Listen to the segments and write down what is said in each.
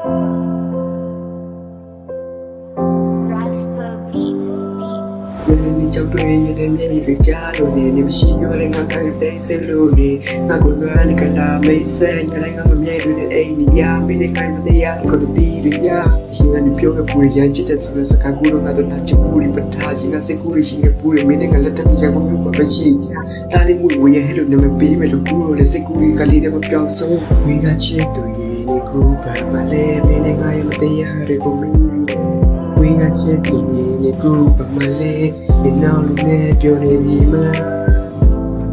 你将对你的面对家路你，你们喜悦的我看得谁路你，那个人你看他没生，原来我们面对的爱你呀，没得看不得呀，你可能比的呀，现在你表个不一样，记得做的是看古龙，我都拿起古里不他，现在是古里现在不一样，没得看了他们家我们不不写家，大里木我也黑了你们比没了古龙的是古里，看你的我表手，我感觉对你古巴马来，没得我也没得呀，这个秘密。We got shit in the group of my leg, and now look at your name, man.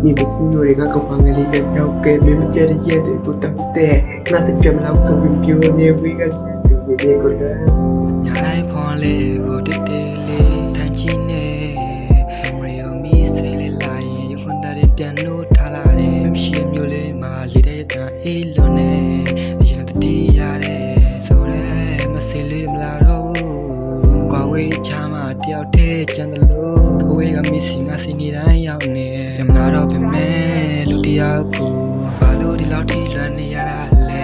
You know, they got a family that don't get me, but yet they put up there. Nothing can help to be pure, we got shit in the good. Yarai Pole, go to daily, Tanchine, Mario me, Sally Lie, you want that it piano, Talare, she and Mule, my little Elone, you know the Tiare, so there, Massili Mlaro. Chama တယောက်တည်းကျန်တယ်လို့ကိုယ်ကမစ်စီငါစီနေတိုင်းရောက်နေတယ်မလာတော့ပြင်မဲ့လူတယောက်ကိုဘာလို့ဒီလောက်ထိလွမ်းနေရတာလဲ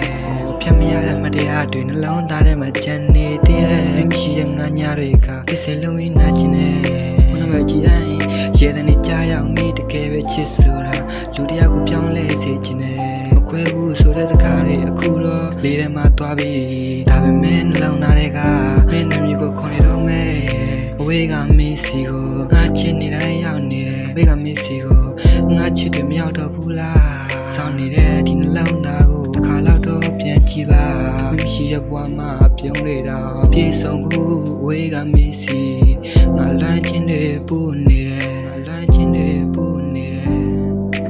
ဖြတ်မရတဲ့မတရားတွေနှလုံးသားထဲမှာကျန်နေသေးတယ်မရှိတဲ့ငါညာတွေကတစ်စင်လုံးဝနာကျင်နေဘုန်းတော်ကြည်တိုင်းရေတဲ့နေကြရောက်မိတကယ်ပဲချစ်ဆိုတာလူတယောက်ကိုပြောင်းလဲစေချင်တယ်မခွဲဘူးဆိုတဲ့စကားတွေအခုတော့လေးထဲမှာသွားပြီဒါပေမဲ့နှလုံးသားတွေကမင်းနှမျိုးကိုခေါ်နေတော့မယ်ဝေးကမင်းစီကိုငါချစ်နေတိုင်းရောက်နေတယ်ဝေးကမင်းစီကိုငါချစ်တယ်မရောက်တော့ဘူးလားစောင်းနေတဲ့ဒီနှလုံးသားကိုတစ်ခါတော့ပြန်ကြည့်ပါမရှိတဲ့ဘဝမှာပြုံးနေတာပြေဆုံးဘူးဝေးကမင်းစီငါလွမ်းချင်းတွေပူနေတယ်လွမ်းချင်းတွေပူနေတယ်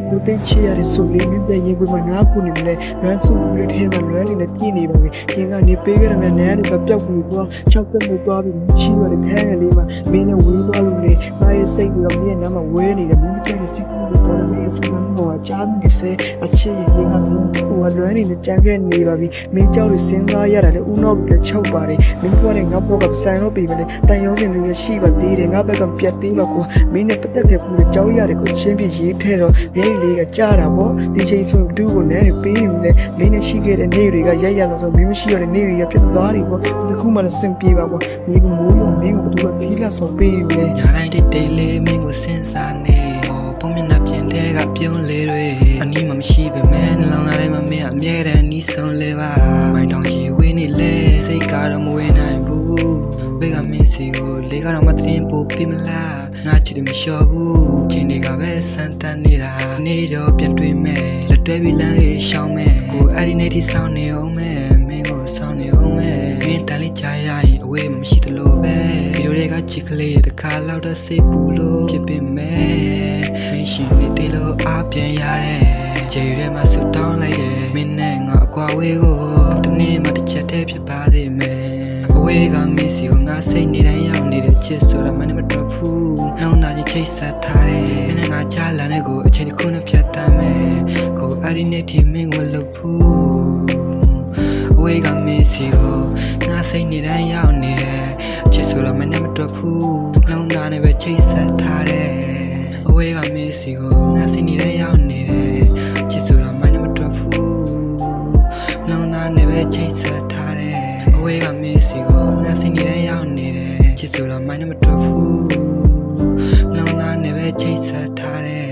လူသိချရတဲ့ဆိုလေးမြပြရင်ကိုမှငါခုနေမလဲလွမ်းစုဘူးလေးထဲမှာလွမ်းလေးနဲ့ပြည့်နေပါပြီခင်ကနေပေးကြရမယ်နဲ့ကပျောက်ဘူးတော့၆ကမှုသွားပြီးရှိရတဲ့ခဲငယ်လေးမှာမင်းနဲ့ဝေးသွားလို့လေငါရဲ့စိတ်ကမင်းရဲ့နားမှာဝဲနေတယ်မင်းမချတဲ့စိတ်ကူတော့မင်းရဲ့စမန်ဟောချားနေစေအချစ်ရင်ကမင်းကိုလွမ်းနေနဲ့ကြံခဲ့နေပါပြီမင်းကြောက်လို့စဉ်းစားရတာလေဦးနောက်လည်းချုပ်ပါတယ်မင်းပြောတဲ့ငါဘောကဆိုင်လို့ပြီးမလဲတန်ရုံးစင်တွေရှိပါသေးတယ်ငါဘက်ကပြတ်သေးပါကွာမင်းနဲ့ပတ်သက်ခဲ့ဘူးလေကြောက်ရတယ်ကိုချင်းပြရေးထဲတော့မင်းလေးကကြားတာပေါ့ဒီချိန်ဆိုဒူးကိုနဲနေပေးနေတယ်မင်းနဲ့ရှိခဲ့တဲ့နေ့တွေကရက်ရက်ဆိုမင်းမရှိရတဲ့နေ့တွေကဖြစ်သွားပြီပေါ့ဒီခုမှလည်းစင်ပြေပါပေါ့မင်းကမိုးရုံမင်းကဘသူကဖီးလာဆိုပေးနေတယ်ညာတိုင်းတိတ်လေးမင်းကိုစဉ်းစားနေပုံမျက်နှာပြင်တဲ့ကပြုံးလေးတွေအနီးမှမရှိပေမဲ့နှလုံးသားထဲမှာမင်းအမြဲတမ်းနီးဆုံးလေးပါမိုင်းတောင်ကြီးဝေးနေလေစိတ်ကတော့မဝေးနိုင်ဘူးဘယ်ကမင်းစီကိုလေးကတော့မသိပို့ပြမလားငါချစ်တယ်မလျှော်ဘူးချင်းတွေကပဲစမ်းတမ်းနေတာဒီနေ့တော့ပြန်တွေ့မယ်လက်တွဲပြီးလမ်းလေးရှောင်းမယ်ကိုအဲ့ဒီနေ့ထိစောင့်နေအောင်မယ်မင်းကိုစောင့်နေအောင်မယ်မင်းတန်လေးကြားရရင်အဝေးမရှိသလိုပဲဗီဒီယိုတွေကချစ်ကလေးတစ်ခါလောက်တော့စိတ်ပူလို့ဖြစ်ပေမဲ့မင်းရှိနေသေးလို့အားပြန်ရတယ်ခြေထဲမှာဆူတောင်းလိုက်တယ်မင်းနဲ့ငါအကွာဝေးကိုတနေ့မှတစ်ချက်တည်းဖြစ်ပါသေးမယ်အဝေးကမင်းစီကိုငါစိတ်နေတိုင်းရောက်နေတဲ့ချစ်ဆိုတာမှမတော်ဘူးနှောင်းသားကြီးချိတ်ဆက်ထားတယ်မင်းနဲ့ငါချလာတဲ့ကိုအချိန်တစ်ခုနဲ့ဖြတ်တမ်းမယ်ကိုအဲ့ဒီနေ့ထိမင်းကိုလုပ်ဘူးအဝေးကမင်းစီကိုငါစိတ်နေတိုင်းရောက်နေတယ်ချစ်ဆိုတာမှမတော်ဘူးနှောင်းသားနဲ့ပဲချိတ်ဆက်ထားတယ်အဝေးကမင်းစီကိုငါစိတ်နေတိုင်းရောက်နေတယ်ချစ်ဆိုတာမှမတော်ဘူးနှောင်းသားနဲ့ပဲချိတ်ဆက်ထားတယ်အဝေးကမင်းစီကိုငါစိတ်နေတိုင်းရောက်နေတယ်ချစ်ဆိုတာမှမတော်ဘူးနှောင်းသားနဲ့ပဲချိတ်ဆက်ထားတယ်